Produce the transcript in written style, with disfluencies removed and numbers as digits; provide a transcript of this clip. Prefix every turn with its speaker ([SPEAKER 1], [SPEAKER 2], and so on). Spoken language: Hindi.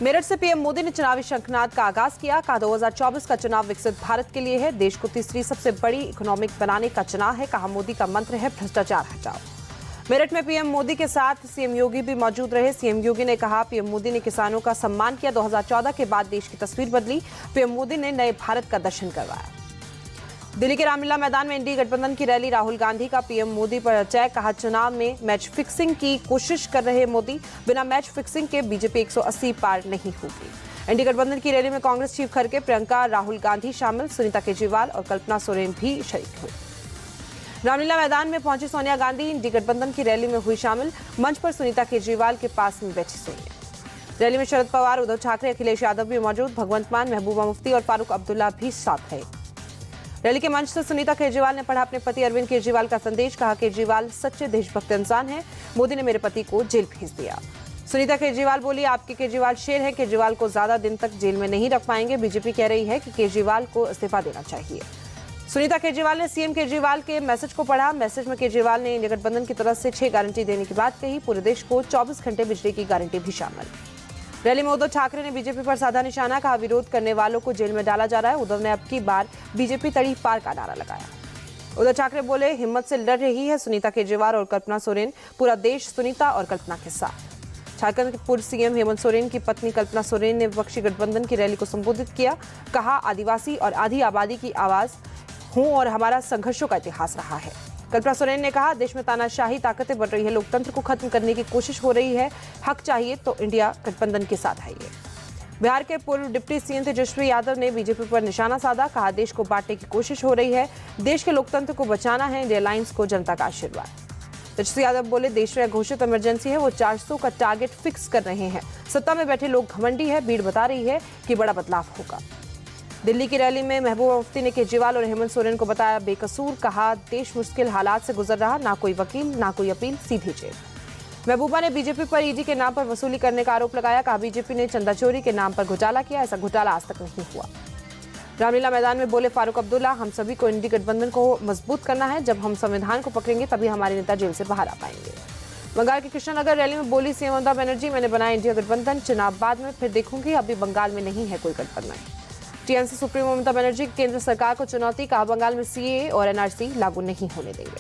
[SPEAKER 1] मेरठ से पीएम मोदी ने चुनावी शंखनाद का आगाज किया। कहा 2024 का चुनाव विकसित भारत के लिए है, देश को तीसरी सबसे बड़ी इकोनॉमिक बनाने का चुनाव है। कहा मोदी का मंत्र है भ्रष्टाचार हटाओ। मेरठ में पीएम मोदी के साथ सीएम योगी भी मौजूद रहे। सीएम योगी ने कहा पीएम मोदी ने किसानों का सम्मान किया। 2014 के बाद देश की तस्वीर बदली। पीएम मोदी ने नए भारत का दर्शन करवाया। दिल्ली के रामलीला मैदान में इंडी गठबंधन की रैली। राहुल गांधी का पीएम मोदी पर अटैक। कहा चुनाव में मैच फिक्सिंग की कोशिश कर रहे मोदी, बिना मैच फिक्सिंग के बीजेपी 180 पार नहीं होगी। इंडी गठबंधन की रैली में कांग्रेस चीफ खड़गे, प्रियंका, राहुल गांधी शामिल, सुनीता केजरीवाल और कल्पना सोरेन भी शरीक हुए। रामलीला मैदान में पहुंची सोनिया गांधी इंडी गठबंधन की रैली में हुई शामिल। मंच पर सुनीता केजरीवाल के पास में बैठी सोनिया। रैली में शरद पवार, उद्धव ठाकरे, अखिलेश यादव भी मौजूद। भगवंत मान, महबूबा मुफ्ती और फारूक अब्दुल्ला भी साथ रहे। रैली के मंच से सुनीता केजरीवाल ने पढ़ा अपने पति अरविंद केजरीवाल का संदेश। कहा केजरीवाल सच्चे देशभक्त इंसान है, मोदी ने मेरे पति को जेल भेज दिया। सुनीता केजरीवाल बोली आपके केजरीवाल शेर है, केजरीवाल को ज्यादा दिन तक जेल में नहीं रख पाएंगे। बीजेपी कह रही है कि केजरीवाल को इस्तीफा देना चाहिए। सुनीता केजरीवाल ने सीएम केजरीवाल के मैसेज को पढ़ा। मैसेज में केजरीवाल ने इंडिया गठबंधन की तरफ से 6 गारंटी देने की बात कही। पूरे देश को 24 घंटे बिजली की गारंटी भी शामिल। रैली में उद्धव ठाकरे ने बीजेपी पर साधा निशाना। कहा विरोध करने वालों को जेल में डाला जा रहा है। उद्धव ने अब की बार बीजेपी तड़ी पार का नारा लगाया। उद्धव ठाकरे बोले हिम्मत से लड़ रही है सुनीता केजरीवाल और कल्पना सोरेन, पूरा देश सुनीता और कल्पना के साथ। झारखंड के पूर्व सीएम हेमंत सोरेन की पत्नी कल्पना सोरेन ने विपक्षी गठबंधन की रैली को संबोधित किया। कहा आदिवासी और आधी आबादी की आवाज हूं और हमारा संघर्षों का इतिहास रहा है। कल्पना सोरेन ने कहा देश में तानाशाही ताकतें बढ़ रही है, लोकतंत्र को खत्म करने की कोशिश हो रही है। हक चाहिए तो इंडिया गठबंधन के साथ आइए। बिहार के पूर्व डिप्टी सीएम तेजस्वी यादव ने बीजेपी पर निशाना साधा। कहा देश को बांटने की कोशिश हो रही है, देश के लोकतंत्र को बचाना है। इंडिया अलायंस को जनता का आशीर्वाद। तेजस्वी यादव बोले देश में घोषित इमरजेंसी है, वो 400 का टारगेट फिक्स कर रहे हैं। सत्ता में बैठे लोग घमंडी है, भीड़ बता रही है कि बड़ा बदलाव होगा। दिल्ली की रैली में महबूबा मुफ्ती ने केजरीवाल और हेमंत सोरेन को बताया बेकसूर। कहा देश मुश्किल हालात से गुजर रहा, ना कोई वकील ना कोई अपील, सीधी जेल। महबूबा ने बीजेपी पर ईडी के नाम पर वसूली करने का आरोप लगाया। कहा बीजेपी ने चंदा चोरी के नाम पर घोटाला किया, ऐसा घोटाला आज तक नहीं हुआ। रामलीला मैदान में बोले फारूक अब्दुल्ला हम सभी को इंडी गठबंधन को मजबूत करना है, जब हम संविधान को पकड़ेंगे तभी हमारे नेता जेल से बाहर आ पाएंगे। बंगाल के कृष्णनगर रैली में बोली सीएम ममता बनर्जी मैंने बनाया इंडिया गठबंधन, चुनाव बाद में फिर देखूंगी, अभी बंगाल में नहीं है कोई गठबंधन। टीएमसी सुप्रीमो ममता बनर्जी केंद्र सरकार को चुनौती। कहा बंगाल में सीएए और एनआरसी लागू नहीं होने देंगे।